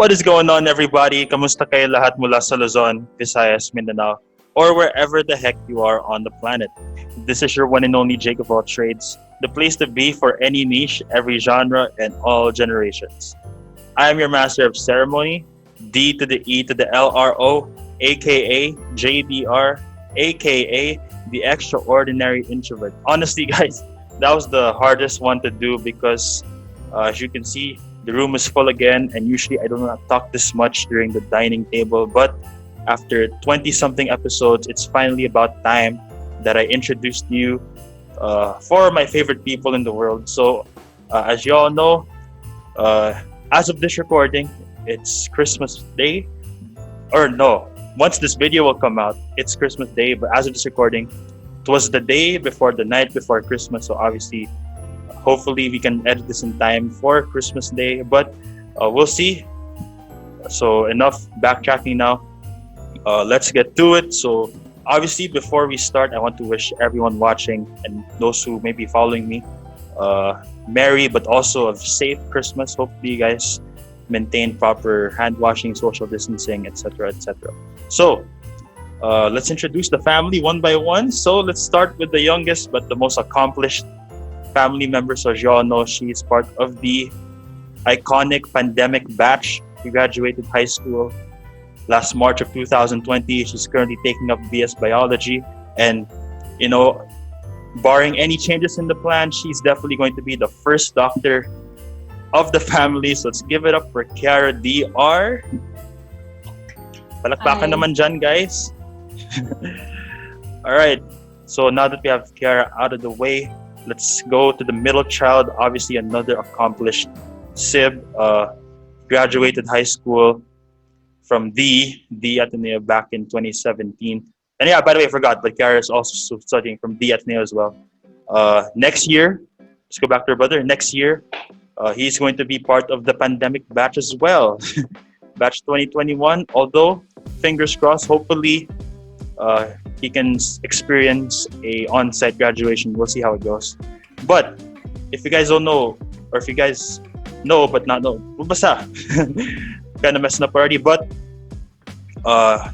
What is going on, everybody? Kamusta kayo lahat mula sa Luzon, Visayas, Mindanao, or wherever the heck you are on the planet? This is your one and only Jake of all trades, the place to be for any niche, every genre, and all generations. I am your master of ceremony, D to the E to the LRO, aka JDR, aka the extraordinary introvert. Honestly, guys, that was the hardest one to do because, as you can see, the room is full again, and usually I do not talk this much during the dining table. But after 20 something episodes, it's finally about time that I introduced you for my favorite people in the world. So, as you all know, as of this recording, it's Christmas Day. Or no, once this video will come out, it's Christmas Day. But as of this recording, it was the day before the night before Christmas. So obviously, hopefully we can edit this in time for Christmas Day. But we'll see. So enough backtracking now. Let's get to it. So obviously, before we start, I want to wish everyone watching and those who may be following me merry but also a safe Christmas. Hopefully you guys maintain proper hand washing, social distancing, etc., etc. So let's introduce the family one by one. So let's start with the youngest but the most accomplished family member. So as you all know, she is part of the iconic pandemic batch. She graduated high school last March of 2020. She's currently taking up BS biology, and you know, barring any changes in the plan, she's definitely going to be the first doctor of the family. So let's give it up for Ciara DR. Palakpakan naman dyan, guys. All right. So now that we have Ciara out of the way, let's go to the middle child. Obviously, another accomplished sib. Graduated high school from the Ateneo back in 2017. And yeah, by the way, I forgot, but Ciara is also studying from the Ateneo as well. Next year, let's go back to her brother. Next year, he's going to be part of the pandemic batch as well. Batch 2021. Although, fingers crossed, hopefully he can experience a on-site graduation. We'll see how it goes. But if you guys don't know, or if you guys know but not know, basta, kind of messing up already. But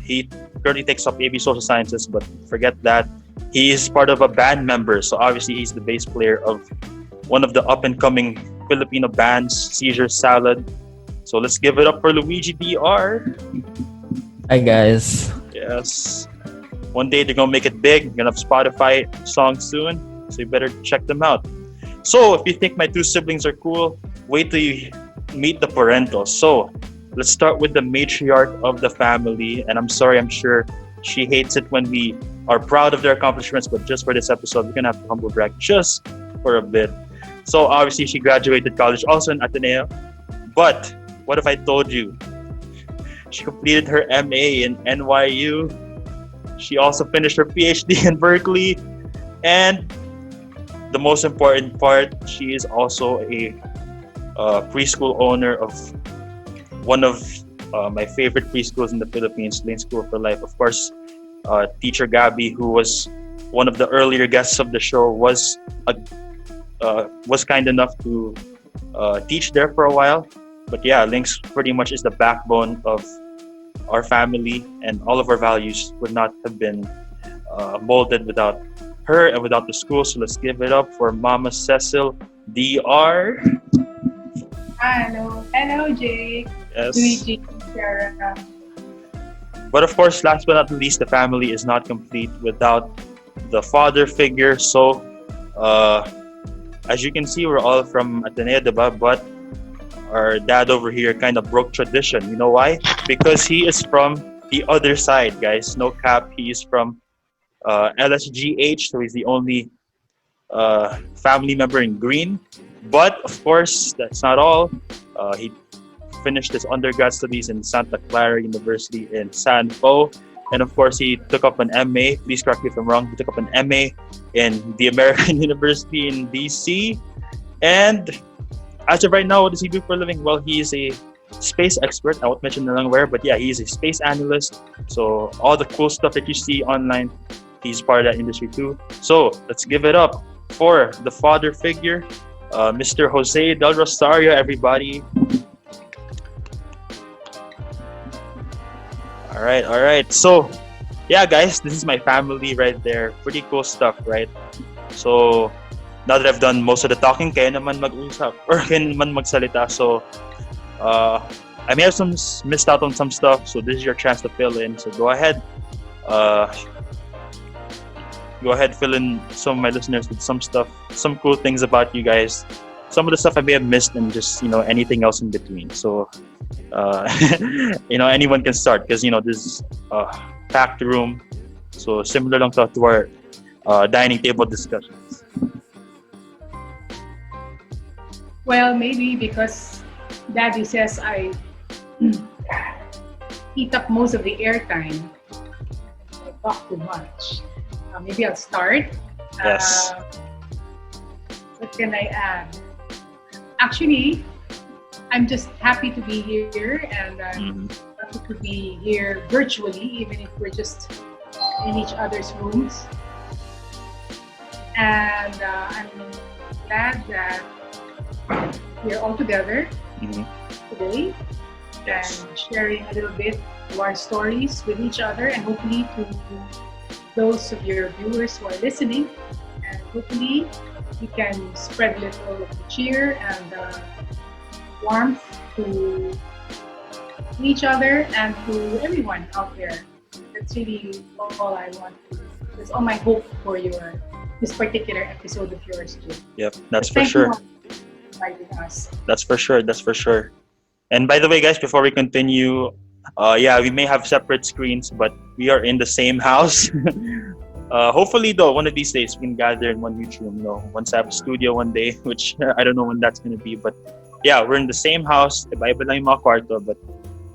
he currently takes up AB Social Sciences, but forget that. He is part of a band member, so obviously he's the bass player of one of the up-and-coming Filipino bands, Seizure Salad. So let's give it up for Luigi DR. Hi guys. Yes. One day they're gonna make it big. They're gonna have Spotify songs soon, so you better check them out. So if you think my two siblings are cool, wait till you meet the Parentals. So let's start with the matriarch of the family. And I'm sorry, I'm sure she hates it when we are proud of their accomplishments, but just for this episode, we're gonna have to humble brag just for a bit. So obviously she graduated college also in Ateneo. But what if I told you she completed her MA in NYU? She also finished her PhD in Berkeley. And the most important part, she is also a preschool owner of one of my favorite preschools in the Philippines, Lane School for Life. Of course, teacher Gabby, who was one of the earlier guests of the show, was kind enough to teach there for a while. But yeah, Links pretty much is the backbone of our family, and all of our values would not have been molded without her and without the school. So let's give it up for Mama Cecil DR. Hello, Jake. Yes. Luigi, Ciara. But of course, last but not least, the family is not complete without the father figure. So, as you can see, we're all from Ateneo, diba? But our dad over here kind of broke tradition. You know why? Because he is from the other side, guys. No cap. He is from LSGH, so he's the only family member in green. But of course, that's not all. He finished his undergrad studies in Santa Clara University in San Po. And of course, he took up an MA. Please correct me if I'm wrong. He took up an MA in the American University in DC. And as of right now, what does he do for a living? Well, he is a space expert. I won't mention the long where, but yeah, he's a space analyst. So all the cool stuff that you see online, he's part of that industry too. So let's give it up for the father figure, Mr. Jose Del Rosario, everybody. All right. So, yeah, guys, this is my family right there. Pretty cool stuff, right? So, now that I've done most of the talking, kayo naman mag-usap or kayo naman magsalita. So, uh, I may have missed out on some stuff. So, this is your chance to fill in. So, Uh, go ahead, fill in some of my listeners with some stuff, some cool things about you guys. Some of the stuff I may have missed, and just anything else in between. So, uh, anyone can start because this is packed room. So similar lang to our dining table discussions. Well, maybe because Daddy says I eat up most of the airtime. I talk too much. Maybe I'll start. Yes. What can I add? Actually, I'm just happy to be here, and happy to be here virtually, even if we're just in each other's rooms. And I'm glad that we're all together today Yes. and sharing a little bit of our stories with each other, and hopefully to those of your viewers who are listening, and hopefully we can spread a little cheer and warmth to each other and to everyone out there. That's really all I want. That's all my hope for this particular episode of yours, Jay. Yep. That's But for sure. Thank you for inviting us. That's for sure. That's for sure. And by the way, guys, before we continue, we may have separate screens, but we are in the same house. Hopefully, though, one of these days we can gather in one huge room. Once I have a studio one day, which I don't know when that's gonna be, but yeah, we're in the same house. Iba-iba lang yung mga kwarto, but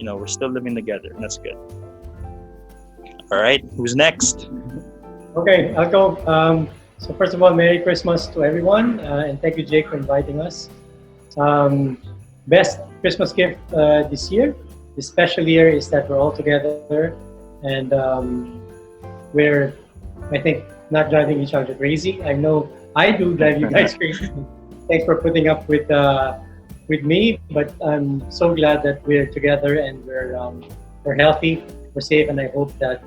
we're still living together, and that's good. All right, who's next? Okay, I'll go. So first of all, Merry Christmas to everyone, and thank you, Jake, for inviting us. Best Christmas gift this year, this special year, is that we're all together, and we're, I think, not driving each other crazy. I know I do drive you guys crazy. Thanks for putting up with me, but I'm so glad that we're together and we're healthy, we're safe, and I hope that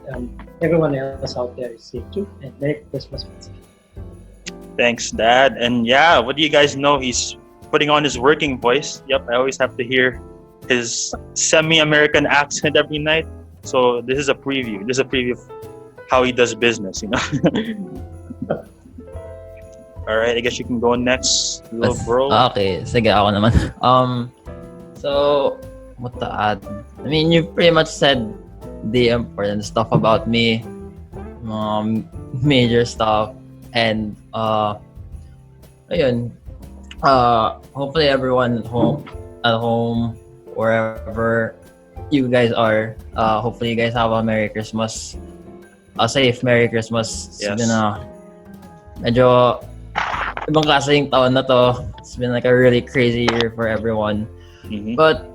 everyone else out there is safe too. And Merry Christmas. Thanks, Dad. And yeah, what do you guys know? He's putting on his working voice. Yep, I always have to hear his semi-American accent every night. So this is a preview. This is a preview of how he does business, All right, I guess you can go next, little bro. Okay, sige, ako naman. So, what to add? I mean, you pretty much said the important stuff about me, major stuff, and ayun. Hopefully everyone at home, wherever you guys are, hopefully you guys have a Merry Christmas, a safe Merry Christmas. It's Yes. been medyo ibang klase yung taon na to. It's been like a really crazy year for everyone. Mhm. But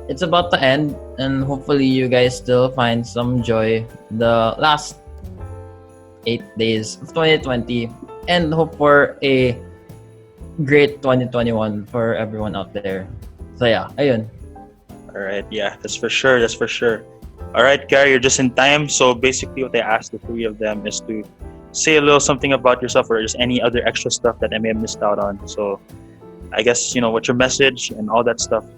it's about to end, and hopefully you guys still find some joy the last 8 days of 2020, and hope for a great 2021 for everyone out there. So yeah, ayun. All right, yeah, that's for sure. That's for sure. All right, Gary, you're just in time. So basically, what I asked the three of them is to say a little something about yourself, or just any other extra stuff that I may have missed out on. So I guess what's your message and all that stuff.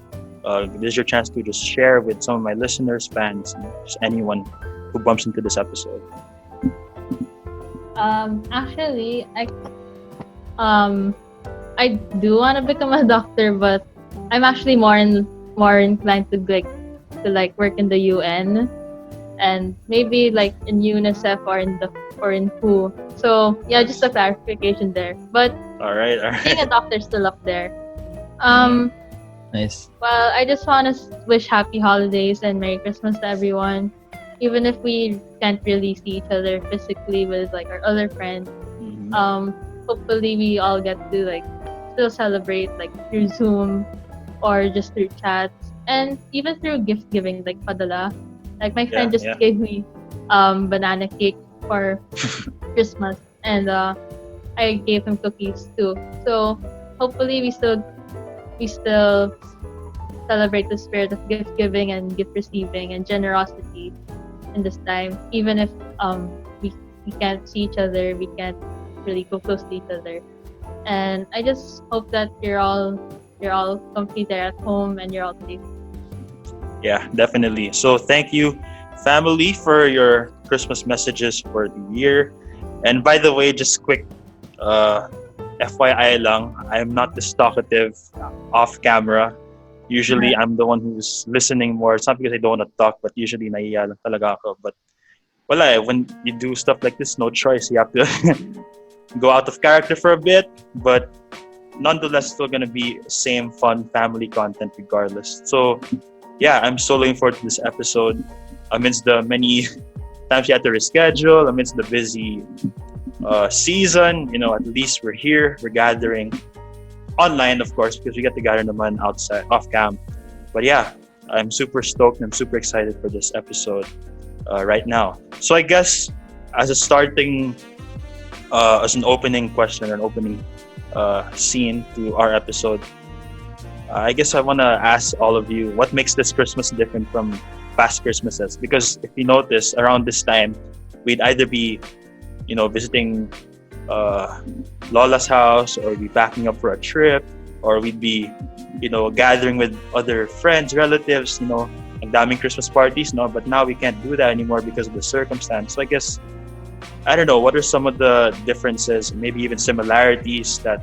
This is your chance to just share with some of my listeners, fans, and just anyone who bumps into this episode. Actually, I do want to become a doctor, but I'm actually more inclined to work in the UN, and maybe like in UNICEF or in WHO. So yeah, just a clarification there. But All right. being a doctor is still up there. Nice. Well, I just want to wish happy holidays and Merry Christmas to everyone, even if we can't really see each other physically with like our other friends. Mhm. Hopefully we all get to still celebrate through Zoom or just through chats, and even through gift giving, like padala. Like my friend just Yeah. gave me banana cake for Christmas, and I gave him cookies too. So hopefully we still celebrate the spirit of gift giving and gift receiving and generosity in this time, even if we can't see each other, we can't really go close to each other. And I just hope that you're all comfy there at home and you're all safe. Yeah, definitely. So thank you, family, for your Christmas messages for the year. And by the way, just quick FYI lang, I'm not this talkative off camera. Usually, I'm the one who's listening more. It's not because I don't want to talk, but usually naiiya lang talaga ako. But wala eh, when you do stuff like this, no choice. You have to go out of character for a bit, but nonetheless, still gonna be same fun family content regardless. So yeah, I'm so looking forward to this episode. Amidst the many times you had to reschedule, amidst the busy season, at least we're here, we're gathering online, of course, because we get to gather naman outside, off cam. But yeah, I'm super stoked and I'm super excited for this episode right now. So I guess as a starting, as an opening question, an opening scene to our episode, I guess I want to ask all of you, what makes this Christmas different from past Christmases? Because if you notice, around this time, we'd either be, visiting Lola's house, or be packing up for a trip, or we'd be, gathering with other friends, relatives, ang daming Christmas parties, no? But now we can't do that anymore because of the circumstance. So I guess, I don't know, what are some of the differences, maybe even similarities that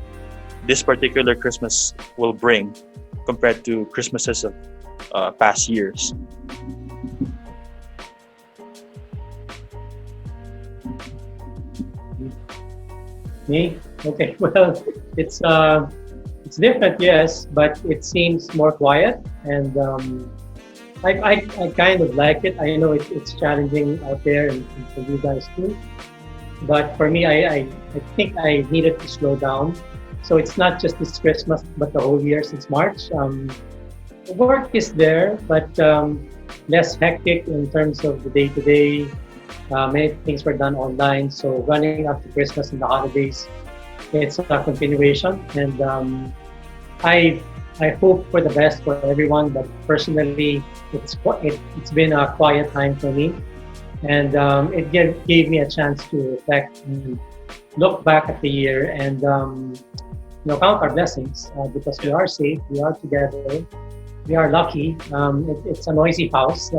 this particular Christmas will bring compared to Christmases of past years? Me? Okay. Well, it's different, yes, but it seems more quiet, and I kind of like it. I know it's challenging out there, and for you guys too. But for me, I think I needed to slow down. So it's not just this Christmas, but the whole year since March. The work is there, but less hectic in terms of the day-to-day. Many things were done online. So running up to Christmas and the holidays, it's a continuation. And I hope for the best for everyone. But personally, it's been a quiet time for me. And it gave me a chance to reflect and look back at the year and count our blessings, because we are safe, we are together, we are lucky. It's a noisy house.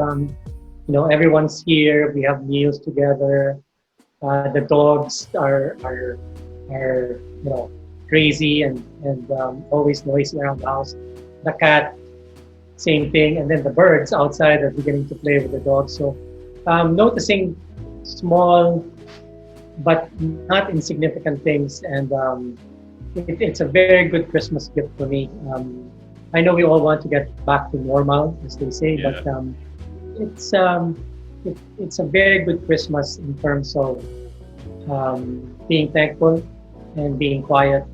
Everyone's here. We have meals together. The dogs are crazy and always noisy around the house. The cat, same thing, and then the birds outside are beginning to play with the dogs. So noticing small but not insignificant things, and it's a very good Christmas gift for me. I know we all want to get back to normal, as they say, Yeah. but it's a very good Christmas in terms of being thankful and being quiet,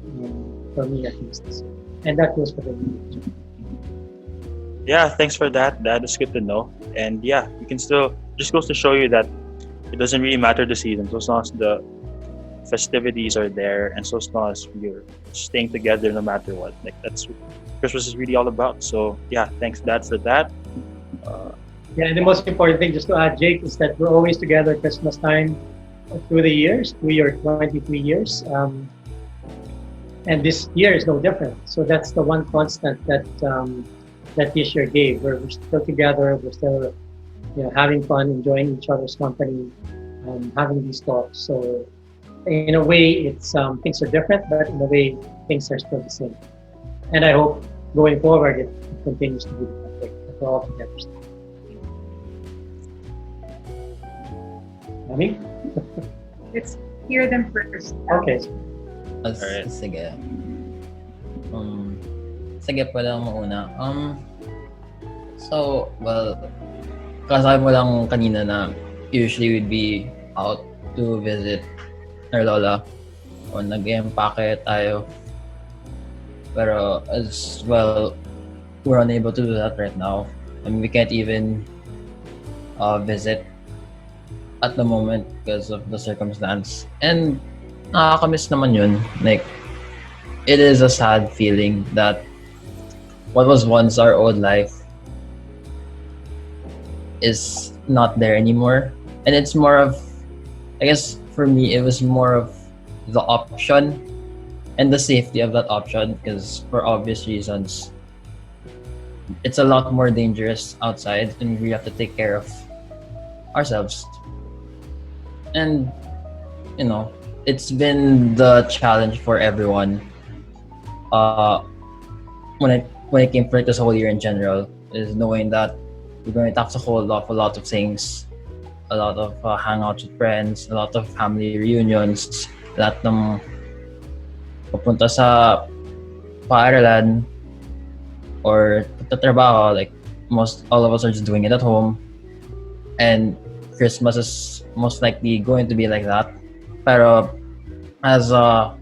for me at least. And that goes for the new. Yeah, thanks for that. That is good to know. And yeah, you can still, just goes to show you that it doesn't really matter the season, so as long as the festivities are there, and so as long as you're staying together no matter what. Like, that's what Christmas is really all about. So yeah, thanks Dad for that. Yeah, and the most important thing, just to add, Jake, is that we're always together at Christmas time through the years, through your 23 years. And this year is no different. So that's the one constant that this year gave. We're still together, we're still having fun, enjoying each other's company, having these talks. So in a way, it's things are different, but in a way, things are still the same. And I hope going forward, it continues to be that way, that we're all together. Mami? Let's hear them first. Okay. Alright. Sige. Sige pa lang mauna. So, well, kasabi mo lang kanina na usually we'd be out to visit our lola o nag-empake tayo. Pero as well, we're unable to do that right now. I mean, we can't even visit at the moment because of the circumstance. And nakakamiss naman yun. Like, it is a sad feeling that what was once our old life is not there anymore. And it's more of, I guess for me, it was more of the option and the safety of that option, because for obvious reasons, it's a lot more dangerous outside and we have to take care of ourselves. And, you know, it's been the challenge for everyone uh, when it came for like this whole year in general, is knowing that we're going to have to hold off a lot of things, a lot of hangouts with friends, a lot of family reunions, lahat ng pupunta sa paaralan or trabaho, like most all of us are just doing it at home, and Christmas is most likely going to be like that. Pero as our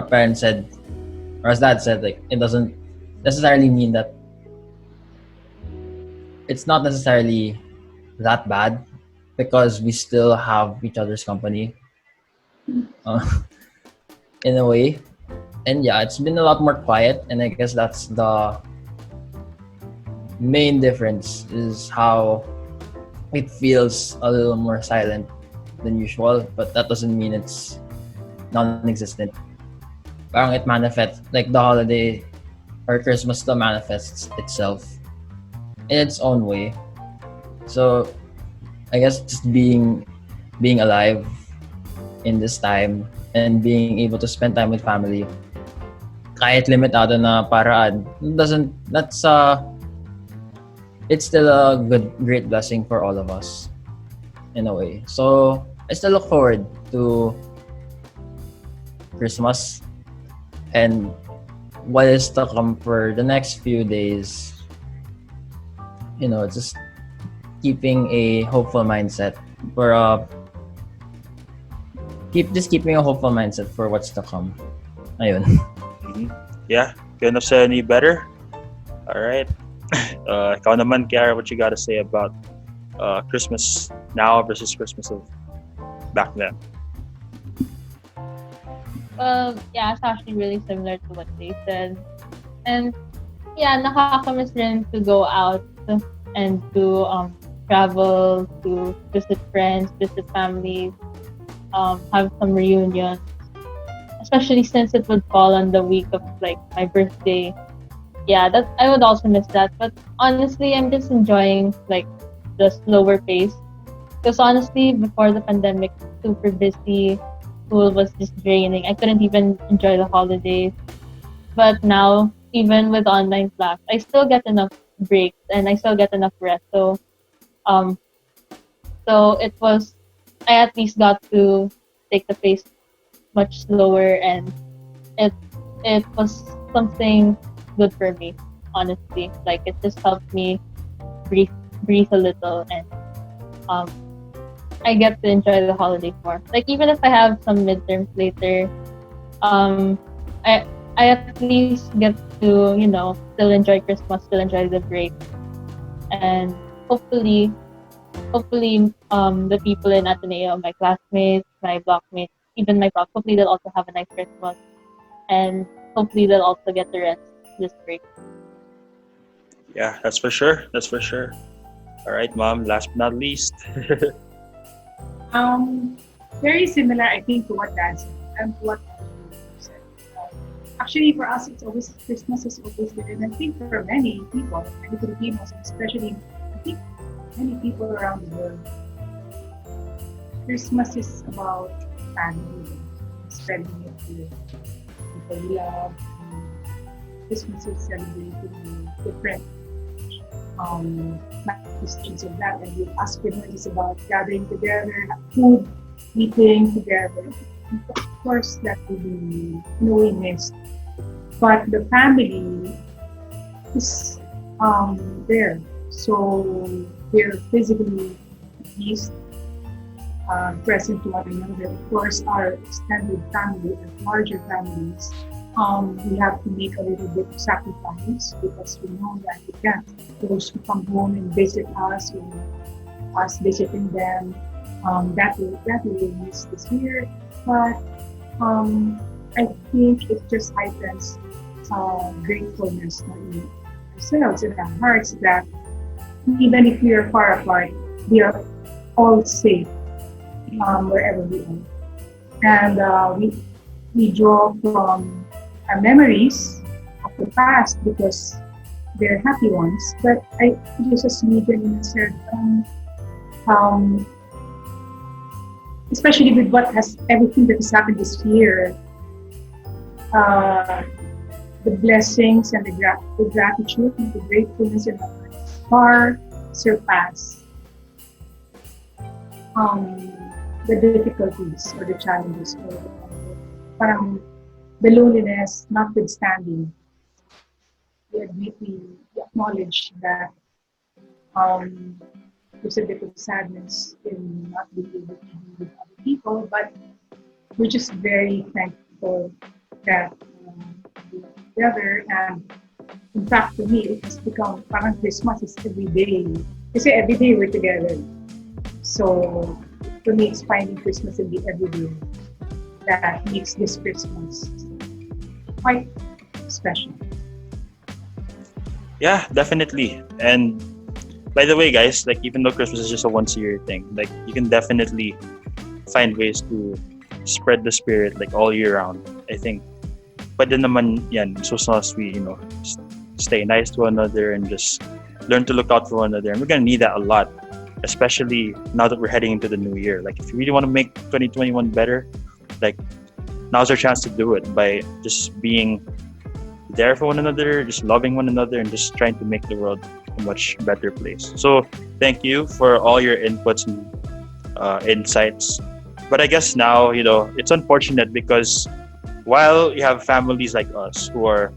parents said, or as dad said, like it doesn't necessarily mean that it's not necessarily that bad, because we still have each other's company uh, in a way. And yeah, it's been a lot more quiet, and I guess that's the main difference, is how it feels a little more silent than usual, but that doesn't mean it's non-existent. Parang it manifests, like the holiday or Christmas still manifests itself in its own way. So I guess just being alive in this time and being able to spend time with family, kahit limitado na paraan, it's still a great blessing for all of us in a way. So I still look forward to Christmas and what is to come for the next few days. You know, just keeping a hopeful mindset for keeping a hopeful mindset for what's to come. Ayun. Yeah, couldn't have said any better. All right. Ikaw naman, Ciara, what you got to say about Christmas now versus Christmas of back then? Well, yeah, it's actually really similar to what they said. And yeah, nakakamiss rin to go out and to travel, to visit friends, visit family, have some reunions. Especially since it would fall on the week of like my birthday. Yeah, that I would also miss that. But honestly, I'm just enjoying like the slower pace. Because honestly, before the pandemic, super busy. School was just draining. I couldn't even enjoy the holidays. But now, even with online class, I still get enough breaks and I still get enough rest. So it was, I at least got to take the pace much slower, and it was something good for me, honestly. Like it just helped me breathe a little, and I get to enjoy the holidays more. Like even if I have some midterms later, I at least get to, you know, still enjoy Christmas, still enjoy the break, and hopefully the people in Ateneo, my classmates, my blockmates, even my prof, hopefully they'll also have a nice Christmas, and hopefully they'll also get the rest this break. Yeah, that's for sure. That's for sure. All right, Mom, last but not least. Very similar, I think, to what Dad said and what you said. Actually, for us, it's always Christmas is always there, and I think for many people, many Filipinos, and especially I think many people around the world, Christmas is about family, spending it with people we love. Christmas is celebrating the different manifestations of that, and with us Filipinos is about gathering together, food, eating together. And of course, that will be in a way missed. But the family is there, so they're physically at least present to one another. Of course, our extended family and larger families, we have to make a little bit of sacrifice because we know that we can't. Those who come home and visit us, or us visiting them, that will miss this year. But I think it just heightens gratefulness in ourselves, in our hearts, that even if we are far apart, we are all safe wherever we are. And we draw from our memories of the past because they're happy ones. But just as Megan said, especially with everything that has happened this year, the blessings and the gratitude and the gratefulness in our lives far surpass the difficulties or the challenges or parang the loneliness notwithstanding. We acknowledge that there's a bit of sadness in not being able to be with other people, but we're just very thankful that we're together. And in fact, for me, it's become parang Christmas is every day. Kasi every day we're together. So for me, it's finding Christmas in the everyday that makes this Christmas quite special. Yeah, definitely. And by the way, guys, like even though Christmas is just a once a year thing, like you can definitely find ways to spread the spirit like all year round. I think pwede naman yan, so long as we, stay nice to one another and just learn to look out for one another. And we're gonna need that a lot, especially now that we're heading into the new year. Like if you really want to make 2021 better, like now's our chance to do it by just being there for one another, just loving one another, and just trying to make the world a much better place. So thank you for all your inputs and insights. But I guess now, it's unfortunate because while you have families like us who are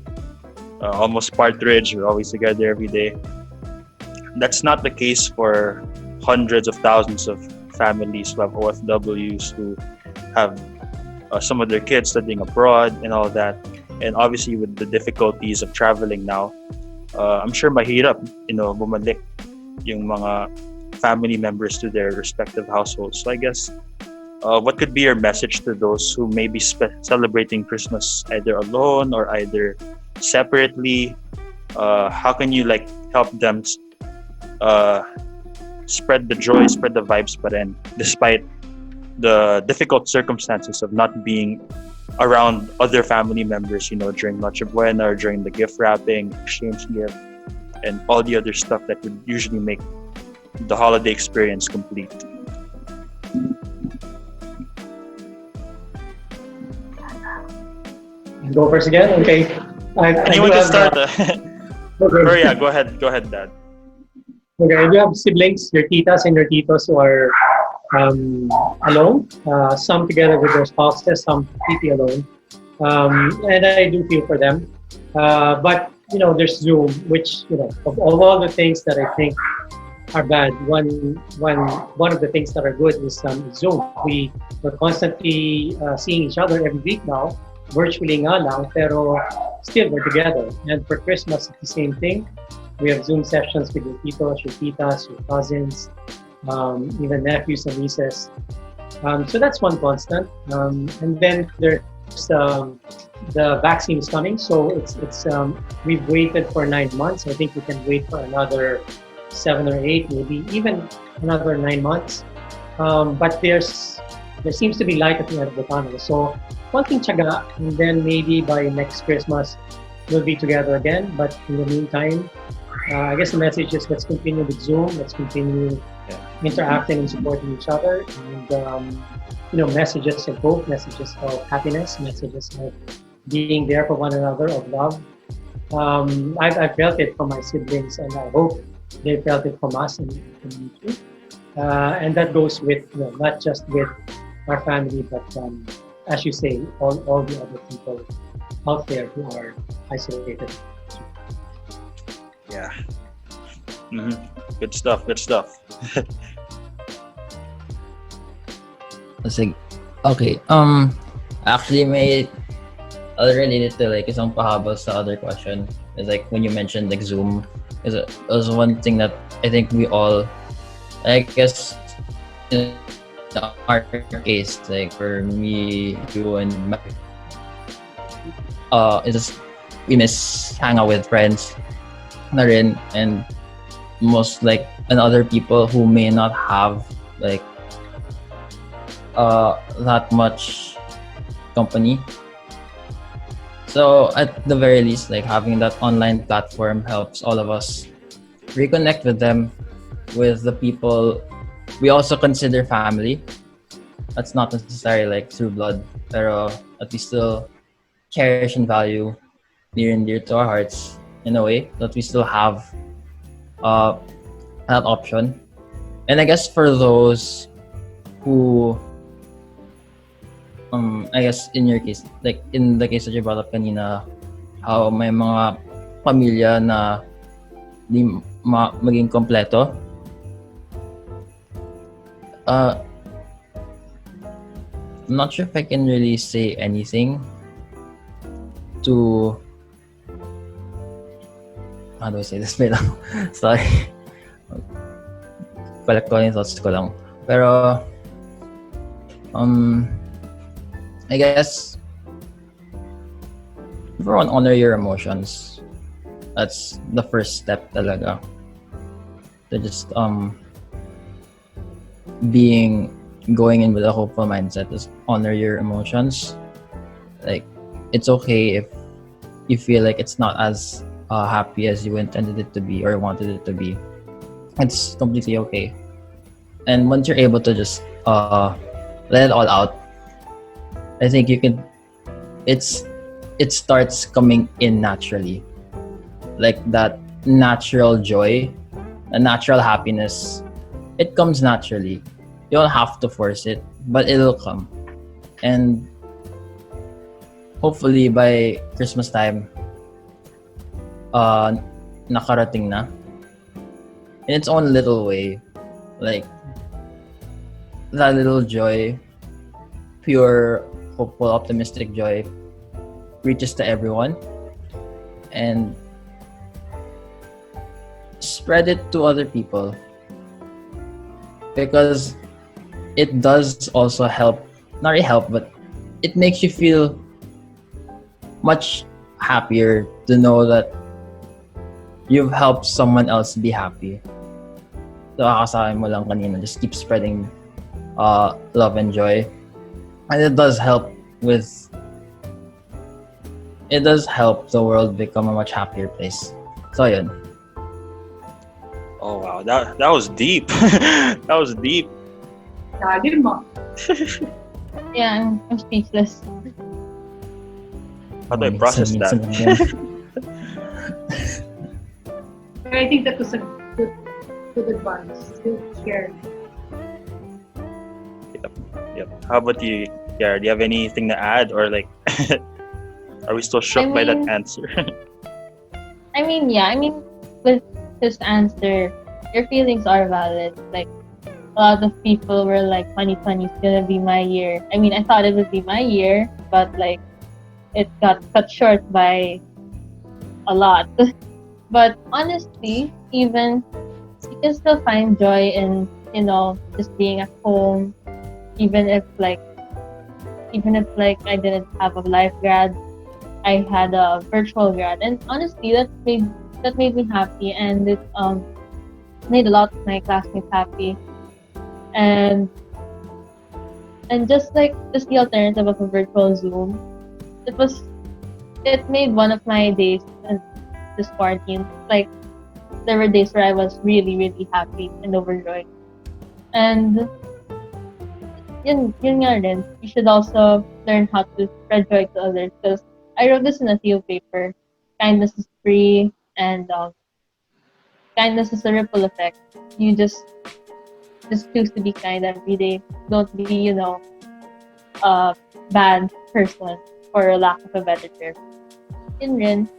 almost partridge, we're always together every day, that's not the case for hundreds of thousands of families who have OFWs, who have some of their kids studying abroad and all that. And obviously with the difficulties of traveling now, I'm sure mahirap, bumalik yung mga family members to their respective households. So I guess, what could be your message to those who may be celebrating Christmas either alone or either separately? How can you help them spread the joy, spread the vibes pa rin, despite the difficult circumstances of not being around other family members, during Noche Buena or during the gift wrapping, exchange gift, and all the other stuff that would usually make the holiday experience complete. Go first again? Okay. Anyone can start. Okay. Or yeah, go ahead, Dad. Okay, you have siblings, your titas and your titos who are alone, some together with their spouses, some completely alone. And I do feel for them. But, there's Zoom, which, of all the things that I think are bad, one of the things that are good is Zoom. We're constantly seeing each other every week now, virtually nga lang, pero still we're together. And for Christmas, it's the same thing. We have Zoom sessions with your titos, your titas, your cousins, even nephews and nieces. So that's one constant. And then there's the vaccine is coming. So it's we've waited for 9 months. I think we can wait for another 7 or 8, maybe even another 9 months. But there seems to be light at the end of the tunnel. So konting tiyaga, and then maybe by next Christmas we'll be together again. But in the meantime, I guess the message is let's continue with Zoom. Let's continue interacting and supporting each other. And messages of hope, messages of happiness, messages of being there for one another, of love. I've felt it from my siblings, and I hope they felt it from us and me too. And that goes with not just with our family, but as you say, all the other people out there who are isolated. Yeah. Mm-hmm. Good stuff. Okay. Actually, may I'll relate it to isang pahabol sa other question. It's when you mentioned Zoom, it was one thing that I think we all, I guess, in our case, for me, you and my, it's just we miss hang out with friends na rin, and most and other people who may not have like that much company. So at the very least, like having that online platform helps all of us reconnect with them, with the people we also consider family. That's not necessarily like through blood, pero that we still cherish and value near and dear to our hearts in a way that we still have uh, that option. And I guess for those who I guess in your case, like in the case that you brought up kanina, how may mga pamilya na di maging kompleto. I'm not sure if I can really say anything to, how do I say this? Wait lang. Sorry. Collect ko yung thoughts ko lang. Pero, I guess, everyone honor your emotions. That's the first step talaga. To just, going in with a hopeful mindset is honor your emotions. Like, it's okay if you feel like it's not as happy as you intended it to be or wanted it to be. It's completely okay. And once you're able to just let it all out, I think you can. It starts coming in naturally, like that natural joy, a natural happiness. It comes naturally. You don't have to force it, but it'll come. And hopefully by Christmas time, nakarating na. In its own little way, like that little joy, pure, hopeful, optimistic joy reaches to everyone, and spread it to other people, because it does also help, not really help, but it makes you feel much happier to know that you've helped someone else be happy. So kakasabi mo lang kanina, just keep spreading love and joy. And it does help the world become a much happier place. So yun. Oh wow, that was deep. That was deep. Lalim mo. Yeah, I'm speechless. How do I process that? But I think that was a good advice. Good share. Yep. How about you, Ciara? Do you have anything to add, or like, are we still shook by that answer? I mean, with this answer, your feelings are valid. Like, a lot of people were like, 2020 is gonna be my year. I mean, I thought it would be my year, but like, it got cut short by a lot. But honestly, even you can still find joy in, just being at home, even if like I didn't have a live grad, I had a virtual grad, and honestly, that made me happy, and it made a lot of my classmates happy, and just the alternative of a virtual Zoom, it made one of my days in this quarantine. Like, there were days where I was really, really happy and overjoyed. And yun nga rin, you should also learn how to spread joy to others, because I wrote this in a theo paper. Kindness is free, and kindness is a ripple effect. You just choose to be kind every day. Don't be, a bad person, for lack of a better term. Yun rin.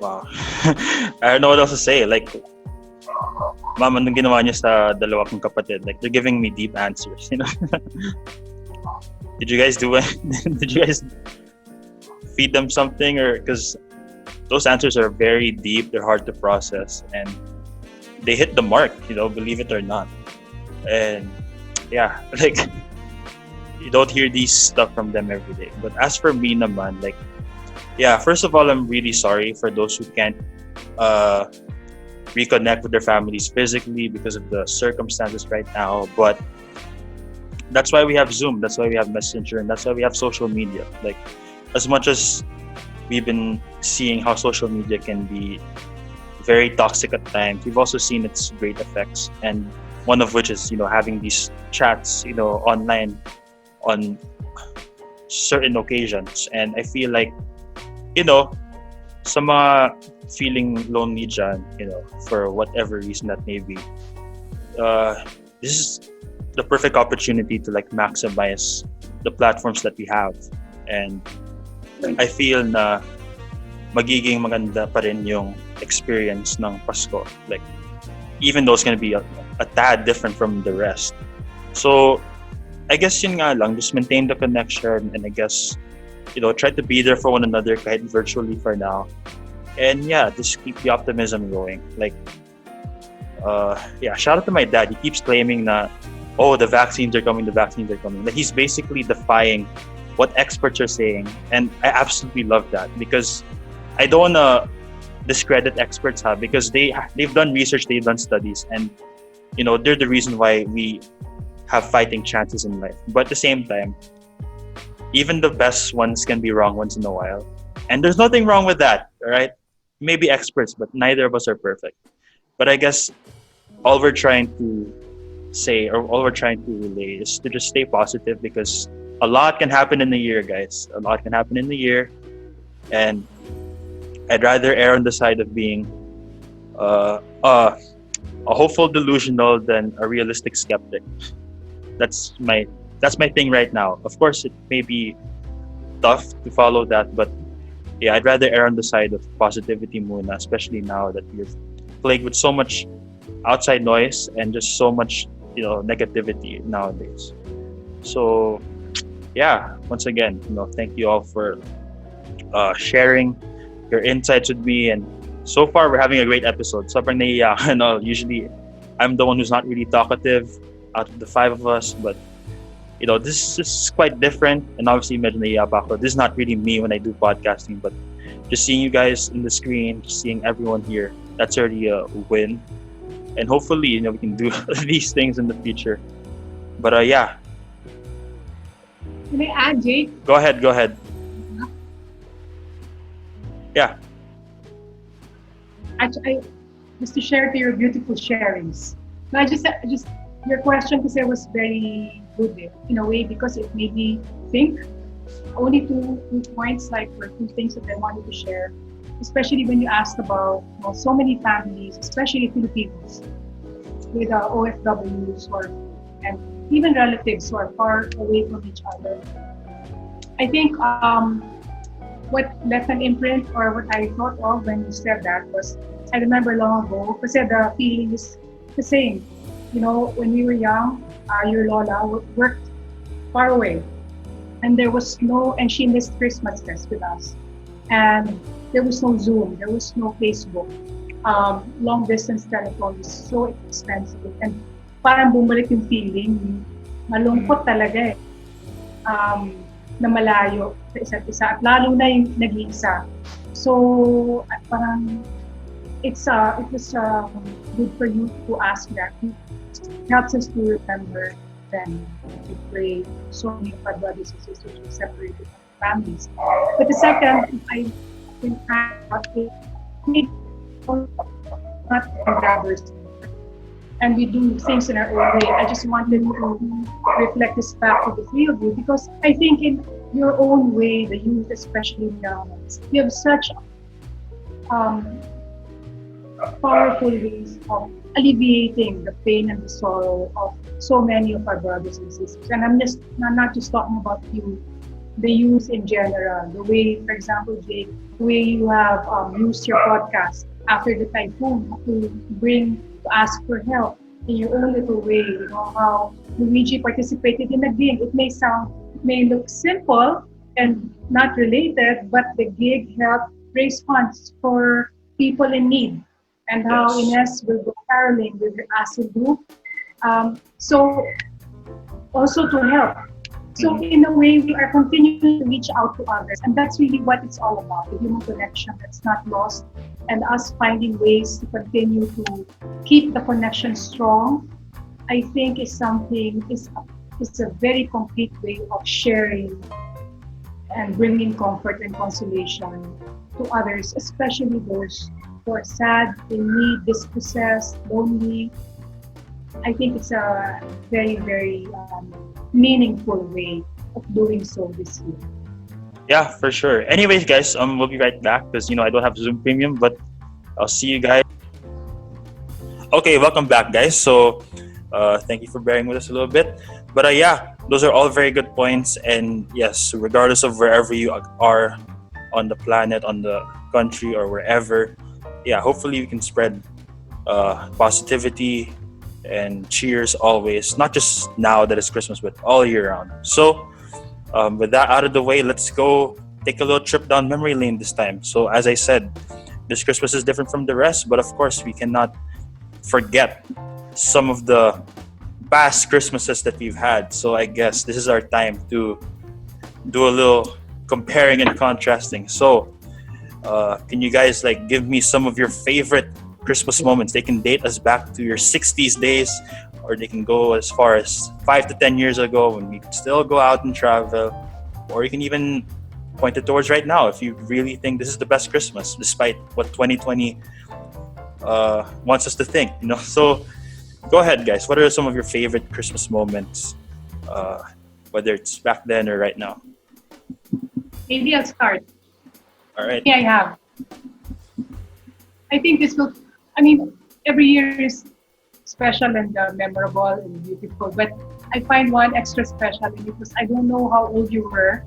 Wow. I don't know what else to say. Like, Mama, nung ginawa niyo sa dalawa kong kapatid, like, they're giving me deep answers, Did you guys do it? Did you guys feed them something? Or, because those answers are very deep, they're hard to process, and they hit the mark, believe it or not. And yeah, like, you don't hear these stuff from them every day. But as for me naman, like, yeah, first of all, I'm really sorry for those who can't reconnect with their families physically because of the circumstances right now. But that's why we have Zoom, that's why we have Messenger, and that's why we have social media. Like, as much as we've been seeing how social media can be very toxic at times, we've also seen its great effects, and one of which is, having these chats, online on certain occasions. And I feel like, sa mga feeling lonely dyan, for whatever reason that may be, this is the perfect opportunity to like maximize the platforms that we have. And I feel na magiging maganda pa rin yung experience ng Pasko. Like, even though it's gonna be a tad different from the rest. So, I guess yun nga lang, just maintain the connection, and I guess, try to be there for one another kahit virtually for now. And yeah, just keep the optimism going. Like, shout out to my dad. He keeps claiming that, oh, the vaccines are coming. Like, he's basically defying what experts are saying. And I absolutely love that, because I don't want to discredit experts, because they've done research, they've done studies, and they're the reason why we have fighting chances in life. But at the same time, even the best ones can be wrong once in a while, and there's nothing wrong with that. Right? Maybe experts, but neither of us are perfect. But I guess all we're trying to say, or all we're trying to relay, is to just stay positive, because a lot can happen in the year, guys. A lot can happen in the year, and I'd rather err on the side of being a hopeful delusional than a realistic skeptic. That's my thing right now. Of course, it may be tough to follow that, but yeah, I'd rather err on the side of positivity muna, especially now that we're plagued with so much outside noise and just so much, negativity nowadays. So, yeah, once again, thank you all for sharing your insights with me. And so far, we're having a great episode. Sobrang naiiyak. Usually, I'm the one who's not really talkative out of the five of us, but this is quite different. And obviously, medyo naiiyak pa ako. This is not really me when I do podcasting, but just seeing you guys in the screen, just seeing everyone here, that's already a win. And hopefully, we can do these things in the future. But yeah. Can I add, Jake? Go ahead. Yeah. I just to share to your beautiful sharings. No, I just your question, because it was very good in a way, because it made me think. Only two points, or two things that I wanted to share, especially when you asked about so many families, especially Filipinos, with OFWs and even relatives who are far away from each other. I think what left an imprint, or what I thought of when you said that, was, I remember long ago, because the feeling is the same. When we were young, your Lola worked far away, and and she missed Christmases with us. And there was no Zoom, there was no Facebook. Long distance telephone is so expensive, and parang bumalik yung feeling, malungkot talaga na malayo sa isa't isa, at lalo na yung nag-iisa. So parang it was good for you to ask that. It helps us to remember them, to pray so many of our brothers and sisters who are separated from families. But the second, I think not grabbers, and we do things in our own way. I just wanted to reflect this back to the three of you, because I think in your own way, the youth, especially now, you have such powerful ways of alleviating the pain and the sorrow of so many of our brothers and sisters. And I'm not just talking about you, the youth in general. The way, for example, Jake, the way you have used your podcast after the typhoon to ask for help in your own little way. How Luigi participated in a gig. It may look simple and not related, but the gig helped raise funds for people in need. And how Ines will go caroling with her ASO group. So also to help So in a way, we are continuing to reach out to others, and that's really what it's all about, the human connection that's not lost, and us finding ways to continue to keep the connection strong, I think is a very complete way of sharing and bringing comfort and consolation to others, especially those who are sad, in need, dispossessed, lonely. I think it's a very, very meaningful way of doing so this year. Yeah, for sure. Anyways, guys, we'll be right back because I don't have Zoom Premium, but I'll see you guys. Okay, welcome back, guys. So, thank you for bearing with us a little bit. But yeah, those are all very good points. And yes, regardless of wherever you are on the planet, on the country, or wherever, yeah, hopefully we can spread positivity and cheers always, not just now that it's Christmas, but all year round. So, with that out of the way, let's go take a little trip down memory lane this time. So, as I said, this Christmas is different from the rest, but of course, we cannot forget some of the past Christmases that we've had. So, I guess this is our time to do a little comparing and contrasting. So, can you guys give me some of your favorite Christmas moments? They can date us back to your 60s days, or they can go as far as 5 to 10 years ago when we could still go out and travel, or you can even point it towards right now if you really think this is the best Christmas despite what 2020 wants us to think. So go ahead, guys. What are some of your favorite Christmas moments, whether it's back then or right now? Maybe I'll start. All right. Yeah, I have. I think every year is special and memorable and beautiful, but I find one extra special because I don't know how old you were.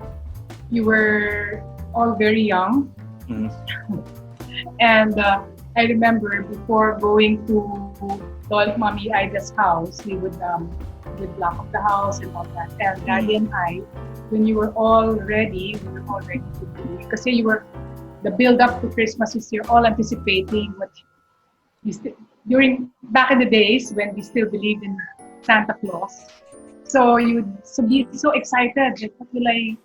You were all very young. Mm-hmm. And I remember before going to Mommy Ida's house, we would lock up the house and all that. And Daddy and I, when you were all ready, we were all ready to do it. Because the build up to Christmas is you're all anticipating what back in the days when we still believed in Santa Claus. So you'd be so excited. Like,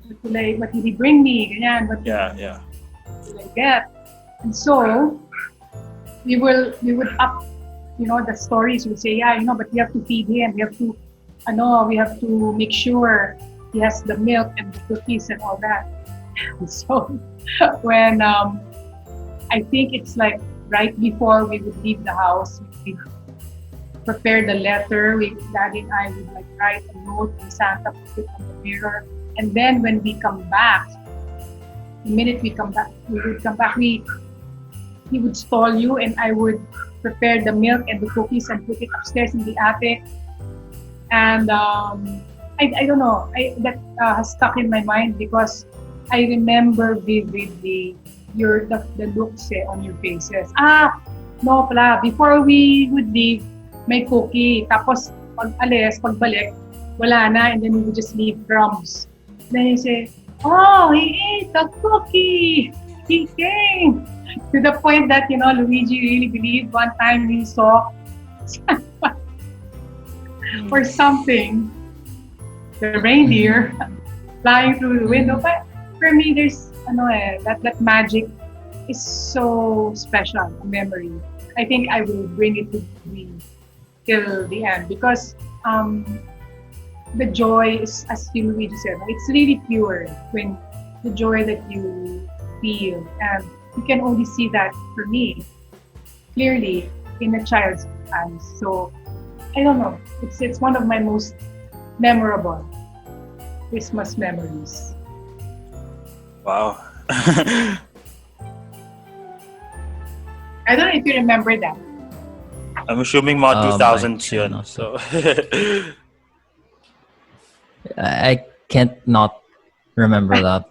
what will he bring me? Ganyan, what will I get? And so we would up, the stories would say, but we have to feed him. We have to make sure he has the milk and the cookies and all that. And so when I think it's right before we would leave the house, we prepare the letter. Daddy and I would write a note from Santa, put it on the mirror, and then when we come back, the minute we come back, he would stall you, and I would prepare the milk and the cookies and put it upstairs in the attic. And I don't know, that has stuck in my mind because I remember vividly the looks on your faces. No pala, before we would leave, may cookie. Tapos pagbalik, wala na, and then we would just leave crumbs. Then you say, oh, he ate the cookie. He came. To the point that, Luigi really believed one time he saw or something, the reindeer flying through the window. But for me, there's that magic is so special, a memory. I think I will bring it with me till the end because the joy is, as Luigi said, it's really pure when the joy that you feel, and you can only see that, for me, clearly in a child's eyes. So I don't know, it's one of my most memorable Christmas memories. Wow. I don't know if you remember that. I'm assuming mga 2000s yun. cannot. So I can't not remember that.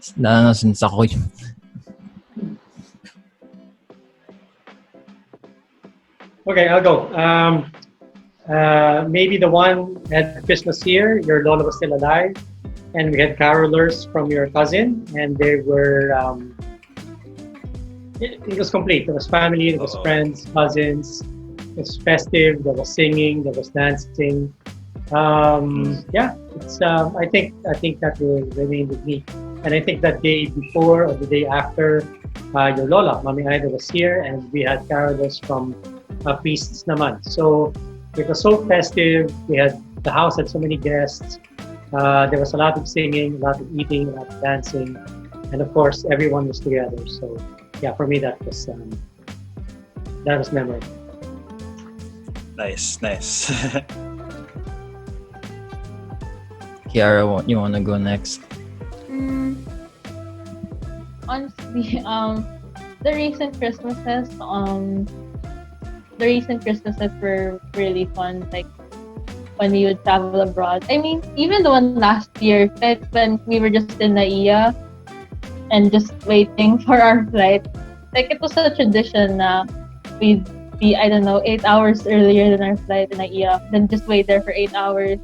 Since ako Okay, I'll go. Maybe the one at Christmas here, your Lola was still alive, and we had carolers from your cousin, and they were, it was complete. There was family, there was friends, cousins, it was festive, there was singing, there was dancing. Yeah, it's. I think that will remain with me, and I think that day before or the day after, your Lola, Mami Ida was here, and we had carols from priests naman. So it was so festive. We had the house had so many guests. There was a lot of singing, a lot of eating, a lot of dancing, and of course everyone was together. So yeah, for me that was memorable. Nice. Ciara, you wanna go next? Mm, honestly, the recent Christmases, were really fun. Like when we would travel abroad. I mean, even the one last year, like when we were just in Naiya and just waiting for our flight. Like it was a tradition na we'd be, I don't know, 8 hours earlier than our flight in Naiya, then just wait there for 8 hours.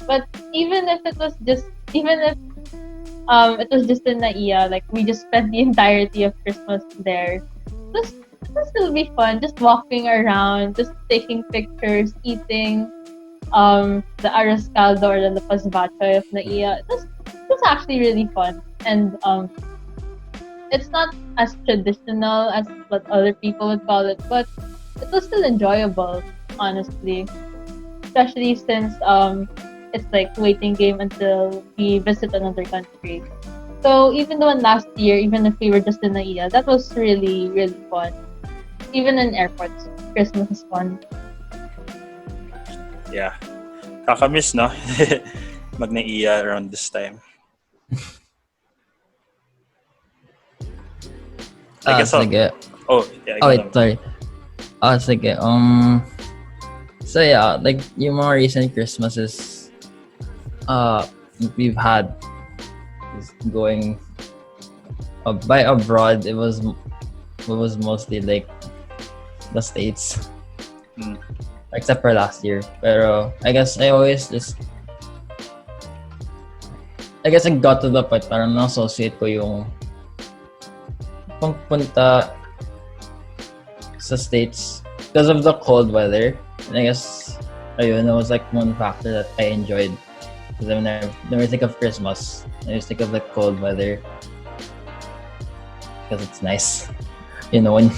But even if it was just in Naiya, like we just spent the entirety of Christmas there. It was still be fun, just walking around, just taking pictures, eating the arroz caldo or the pasbachoy of Naiya. It was actually really fun. And it's not as traditional as what other people would call it, but it was still enjoyable, honestly. Especially since it's like waiting game until we visit another country. So even the one last year, even if we were just in Naiya, that was really, really fun. Even in airports, Christmas is fun. Yeah. Kakamiss, no? Mag-Naiya around this time. I guess I'll... Sige. Oh, yeah. Oh, ikaw wait, naman. sorry. Sige. So yeah, like yung mga recent Christmases, we've had is going by abroad. It was mostly like the States, except for last year. Pero I guess I got to the point parang na-associate ko yung pagpunta sa States because of the cold weather. And I guess ayun, that was like one factor that I enjoyed. Because I never think of Christmas. I just think of like cold weather. Because it's nice. You know, when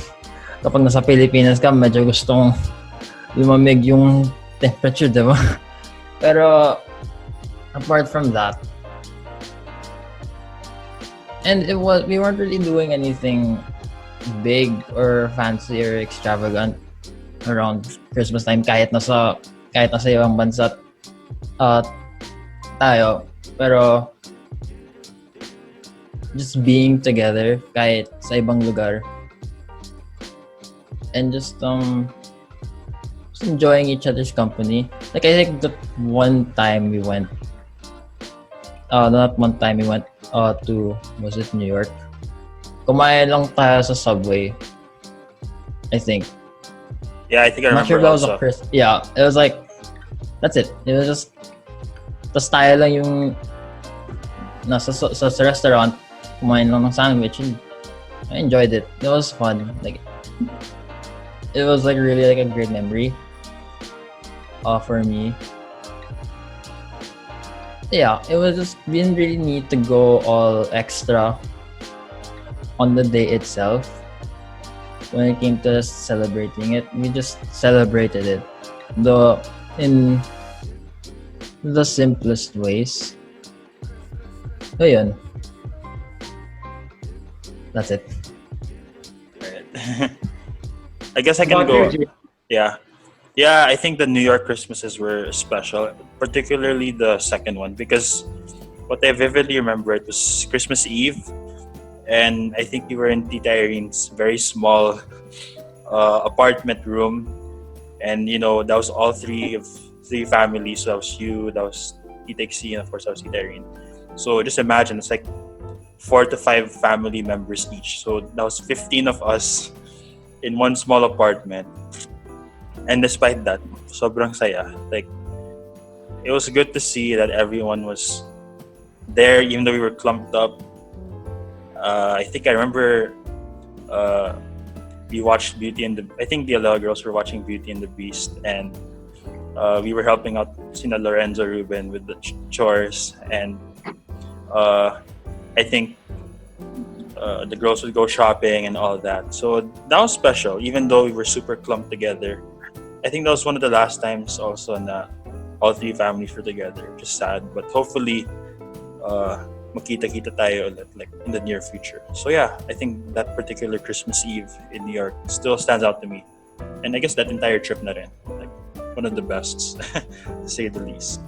kapag nasa Pilipinas ka, medyo gustong lumamig yung temperature, diba? Pero apart from that, and we weren't really doing anything big or fancy or extravagant around Christmas time kahit nasa ibang bansa tayo, pero just being together kahit sa ibang lugar and just enjoying each other's company. Like I think that one time we went to, was it New York? Kumain lang tayo sa Subway, I think. Yeah, I think I I'm not sure remember if that was also. Yeah, it was like, that's it. It was just, the style lang yung nasa sa restaurant, kumain lang ng sandwich, and I enjoyed it. It was fun. Like, it was like really like a great memory for me. Yeah, it was just, we didn't really need to go all extra on the day itself. When it came to celebrating it, we just celebrated it in the simplest ways. So yun. That's it. Right. I guess I can About go. you, Jay? Yeah, I think the New York Christmases were special, particularly the second one, because what I vividly remember, it was Christmas Eve, and I think you were in Tita Irene's very small apartment room, and you know that was all three families. So that was you, that was Tita Ixie, and of course that was Tita Irene. So just imagine, it's like 4 to 5 family members each. So that was 15 of us in one small apartment. And despite that, sobrang saya. Like, it was good to see that everyone was there, even though we were clumped up. I think I remember we watched Beauty and the... I think the other girls were watching Beauty and the Beast. And We were helping out Sina Lorenzo Ruben with the chores, and I think the girls would go shopping and all that. So that was special, even though we were super clumped together. I think that was one of the last times also na all three families were together. Just sad, but hopefully makita-kita tayo ulit like in the near future. So yeah, I think that particular Christmas Eve in New York still stands out to me. And I guess that entire trip na rin, like one of the best, to say the least.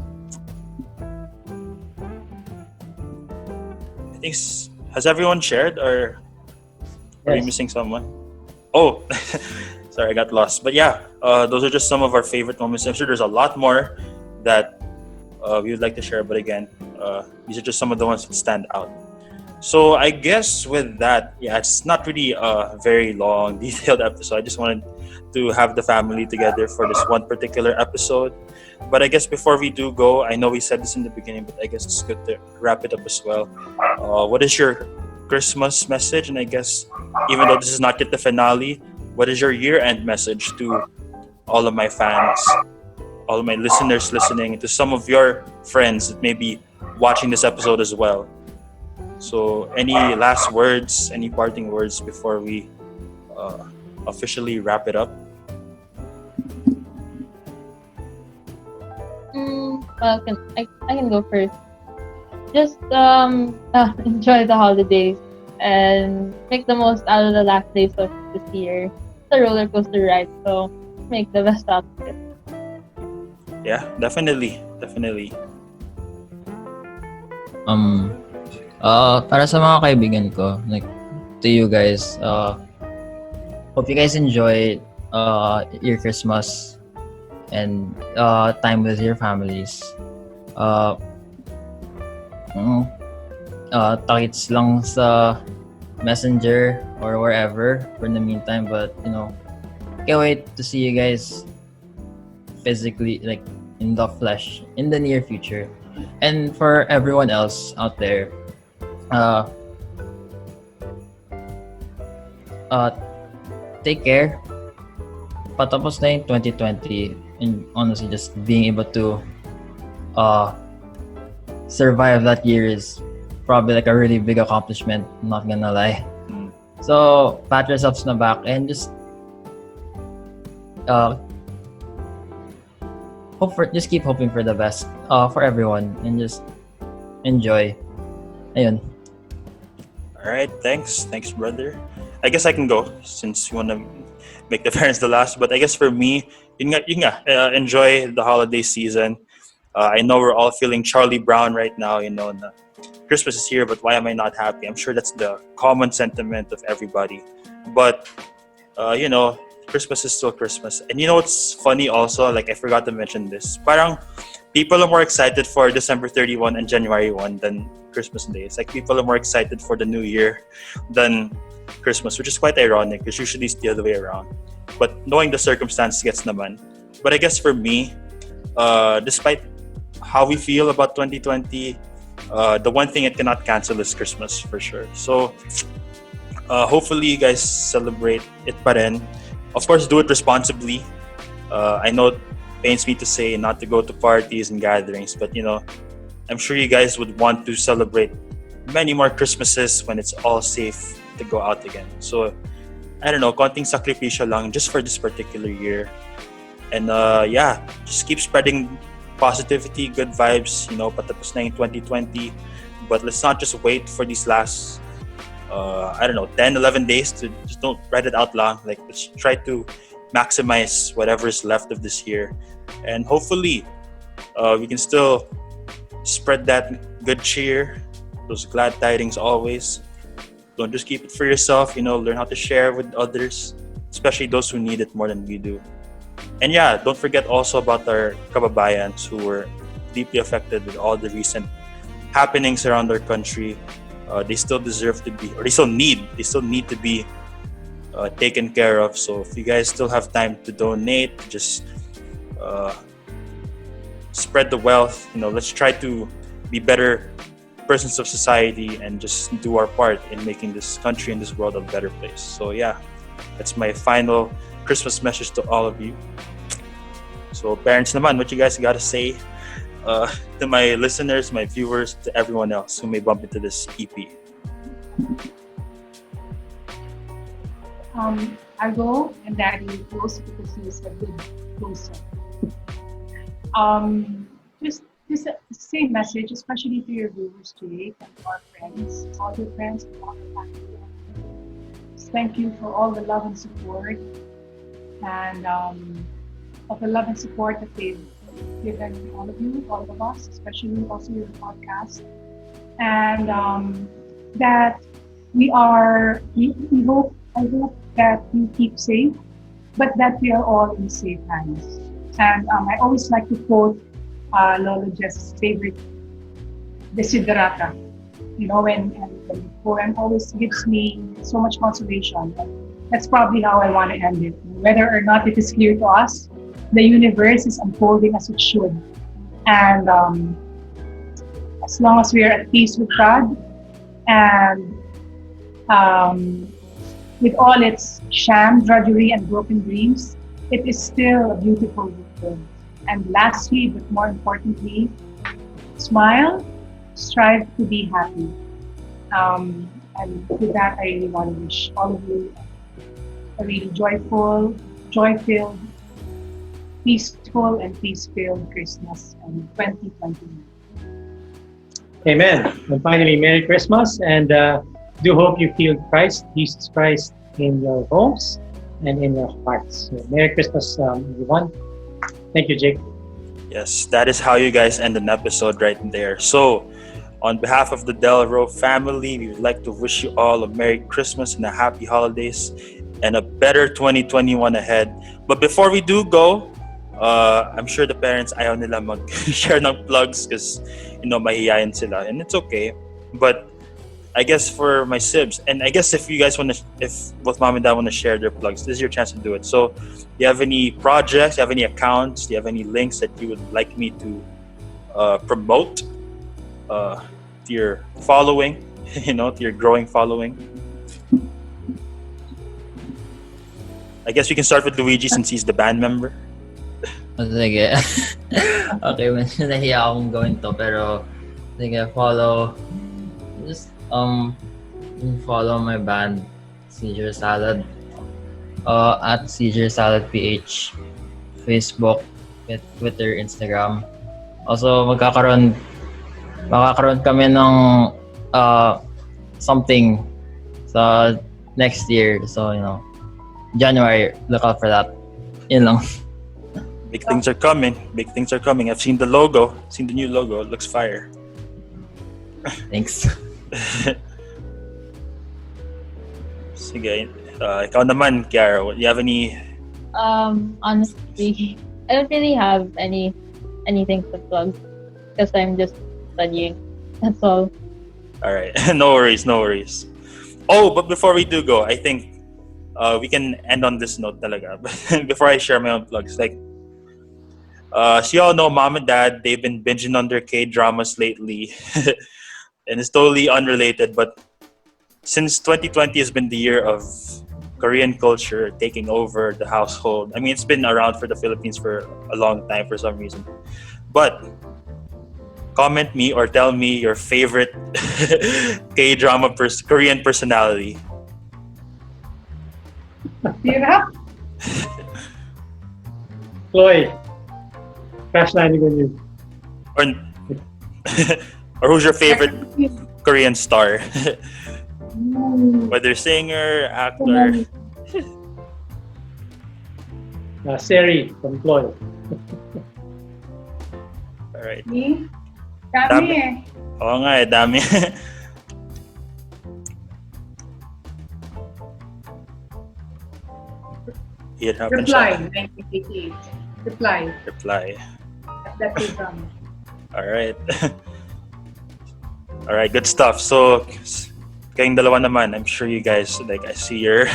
I think has everyone shared, or are we Yes. missing someone? Oh, sorry, I got lost. But yeah, those are just some of our favorite moments. I'm sure there's a lot more that we would like to share, but again, these are just some of the ones that stand out. So I guess with that, yeah, it's not really a very long, detailed episode. I just wanted to have the family together for this one particular episode. But I guess before we do go, I know we said this in the beginning, but I guess it's good to wrap it up as well. What is your Christmas message? And I guess even though this is not yet the finale, what is your year-end message to all of my fans, all of my listeners listening, and to some of your friends that may be watching this episode as well? So any last words, any parting words before we officially wrap it up? Well, I can go first. Just enjoy the holidays and make the most out of the last days of this year. It's a roller coaster ride, so make the best out of it. Yeah, definitely. Para sa mga kaibigan ko, like to you guys, hope you guys enjoy your Christmas and time with your families. Takits lang sa Messenger or wherever for the meantime, but can't wait to see you guys physically, like in the flesh, in the near future. And for everyone else out there, take care. Patapos na yung 2020, and honestly, just being able to survive that year is probably like a really big accomplishment, not gonna lie. So pat yourselves on the back and just just keep hoping for the best for everyone, and just enjoy. Ayun. All right, thanks, brother. I guess I can go since you want to make the parents the last. But I guess for me, yun nga, enjoy the holiday season. I know we're all feeling Charlie Brown right now. Na Christmas is here, but why am I not happy? I'm sure that's the common sentiment of everybody. But Christmas is still Christmas. And you know what's funny also? Like I forgot to mention this. Parang people are more excited for December 31 and January 1 than Christmas Day. It's like people are more excited for the New Year than Christmas, which is quite ironic because usually it's the other way around. But knowing the circumstance gets naman. But I guess for me, despite how we feel about 2020, the one thing it cannot cancel is Christmas for sure. So hopefully you guys celebrate it pa rin. Of course, do it responsibly. I know it pains me to say not to go to parties and gatherings, but I'm sure you guys would want to celebrate many more Christmases when it's all safe to go out again. So I don't know, konting sakripisyo lang just for this particular year. And just keep spreading positivity, good vibes, patapos na yung 2020. But let's not just wait for these last 10, 11 days to just don't write it out long. Like let's try to maximize whatever is left of this year. And hopefully we can still spread that good cheer, those glad tidings always. Don't just keep it for yourself, learn how to share with others, especially those who need it more than we do. And yeah, don't forget also about our kababayans who were deeply affected with all the recent happenings around our country. They still deserve to be, or they still need to be taken care of. So if you guys still have time to donate, just spread the wealth. Let's try to be better persons of society and just do our part in making this country and this world a better place. So yeah, that's my final Christmas message to all of you. So parents naman, what you guys gotta say to my listeners, my viewers, to everyone else who may bump into this EP? I'll go and Daddy goes because he's a good closer. Just the same message, especially to your viewers, Jake, and to our friends, all your friends, and all your family. Just thank you for all the love and support, and of the love and support that they've given all of you, all of us, especially also your podcast, and that we hope, I hope that you keep safe, but that we are all in safe hands. And I always like to quote Lolo Jess's favorite desiderata. You know, when the poem always gives me so much consolation. That's probably how I want to end it. Whether or not it is clear to us, the universe is unfolding as it should. And as long as we are at peace with God and with all its sham, drudgery, and broken dreams, it is still a beautiful world. And lastly, but more importantly, smile, strive to be happy. And with that, I really want to wish all of you a really joyful, joy-filled, peaceful, and peace-filled Christmas in 2021. Amen. And finally, Merry Christmas, and do hope you feel Christ, Jesus Christ, in your homes and in your hearts. So, Merry Christmas, everyone. Thank you, Jake. Yes, that is how you guys end an episode right there. So, on behalf of the Delro family, we would like to wish you all a Merry Christmas and a Happy Holidays and a better 2021 ahead. But before we do go, I'm sure the parents ayaw nila mag-share ng plugs because, mahihayin sila. And it's okay. But I guess for my sibs, and I guess if you guys if both mom and dad want to share their plugs, this is your chance to do it. So, do you have any projects? Do you have any accounts? Do you have any links that you would like me to promote to your following? To your growing following. I guess we can start with Luigi since he's the band member. Sige. Okay, medyo nahiya akong gawin to, pero sige, just follow my band, Seizure Salad, at Seizure Salad PH, Facebook, Twitter, Instagram. Also, makakaroon kami ng something sa next year. So, January, look out for that. Yun lang. Big things are coming. Big things are coming. I've seen the logo. Seen the new logo. It looks fire. Thanks. Sige. Ikaw naman, Ciara. Do you have any... Honestly, I don't really have anything to plug because I'm just studying. That's all. Alright. No worries. Oh, but before we do go, I think we can end on this note talaga. Before I share my own plugs. So you all know mom and dad, they've been binging on their K-dramas lately. And it's totally unrelated, but since 2020 has been the year of Korean culture taking over the household. I mean, it's been around for the Philippines for a long time for some reason. But comment me or tell me your favorite K-drama Korean personality. Ciara? Chloe, crash landing on you. Or who's your favorite Korean star? Whether singer, actor. Seri from Chloe. Alright. Me? Dami eh. Oo nga dami. It happens. Reply, 1988. Reply. That's your drama. Alright. Alright, good stuff. So, kayong dalawa naman, I'm sure you guys, I see your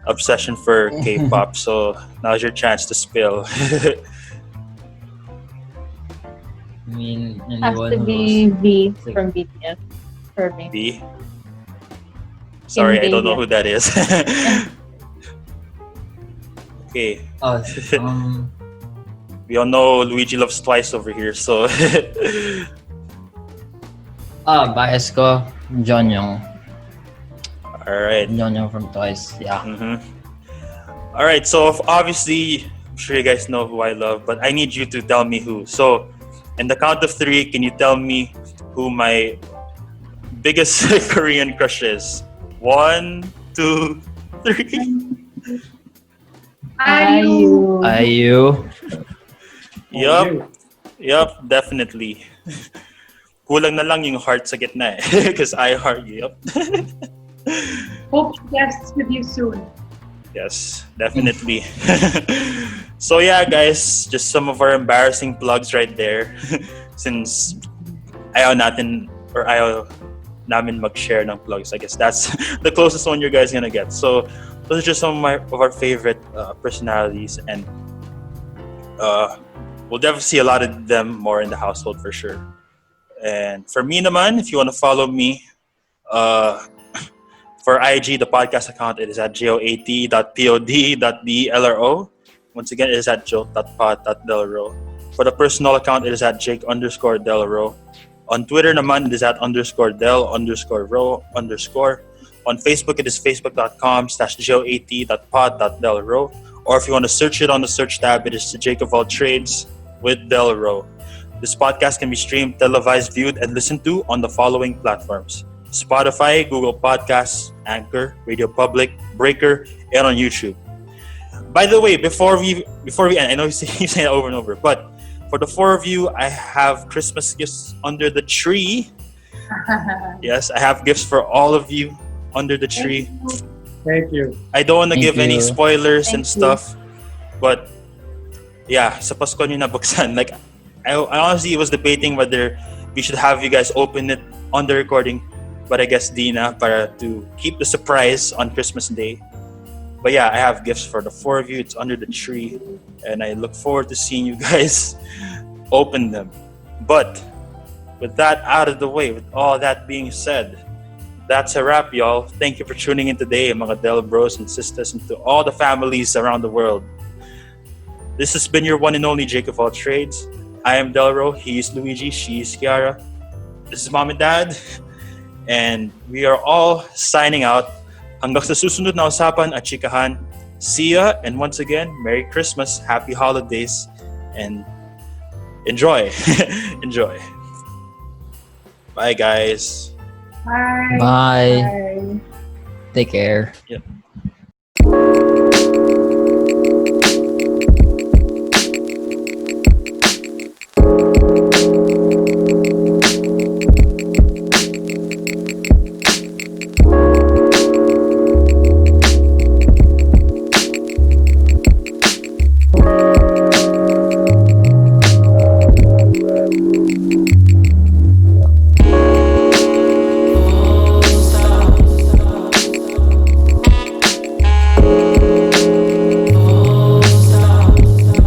obsession for K-pop. So, now's your chance to spill. I mean, Has anyone to be V Sige. from BTS for me. B? Sorry, I don't know who that is. Okay. We all know Luigi loves Twice over here, so Bias ko, John Young. all right. John Young from Twice. Yeah. All right, so obviously, I'm sure you guys know who I love, but I need you to tell me who. So, in the count of 3, can you tell me who my biggest Korean crush is? 1, 2, 3. IU. IU. Yup, definitely. Kulang na lang yung heart sa gitna eh. Because I heart you. Yup. Hope to guests with you soon. Yes, definitely. So yeah, guys, just some of our embarrassing plugs right there. Since ayaw namin mag-share ng plugs, I guess that's the closest one you guys gonna get. So those are just some of our favorite personalities, and we'll definitely see a lot of them more in the household for sure. And for me naman, if you want to follow me, for IG, the podcast account, it is at joat.pod.delro. Once again, it is at joat.pod.delro. For the personal account, it is at Jake_Delro. On Twitter naman, it is at _Del_Ro_. On Facebook, it is facebook.com/joat.pod.delro. Or if you want to search it on the search tab, it is Jake of All Trades with Delro. This podcast can be streamed, televised, viewed, and listened to on the following platforms: Spotify, Google Podcasts, Anchor, Radio Public, Breaker, and on YouTube. By the way, before we end, I know you say it over and over, but for the 4 of you, I have Christmas gifts under the tree. Yes, I have gifts for all of you under the tree. Thank you. I don't want to Thank give any you. spoilers and Thank you. stuff, but yeah, sa Pasko nyo nabuksan. Like, I honestly was debating whether we should have you guys open it on the recording, but I guess Dina, para to keep the surprise on Christmas Day. But yeah, I have gifts for the 4 of you. It's under the tree, and I look forward to seeing you guys open them. But with that out of the way, with all that being said, that's a wrap, y'all. Thank you for tuning in today, mga Del Bros and Sistas, and to all the families around the world. This has been your one and only Jake of All Trades. I am Delro, he is Luigi, she is Ciara. This is Mom and Dad, and we are all signing out. Hanggang sa susunod na usapan at chikahan. See ya, and once again, Merry Christmas, Happy Holidays, and enjoy. Enjoy. Bye, guys. Bye. Bye. Bye. Take care. Yep.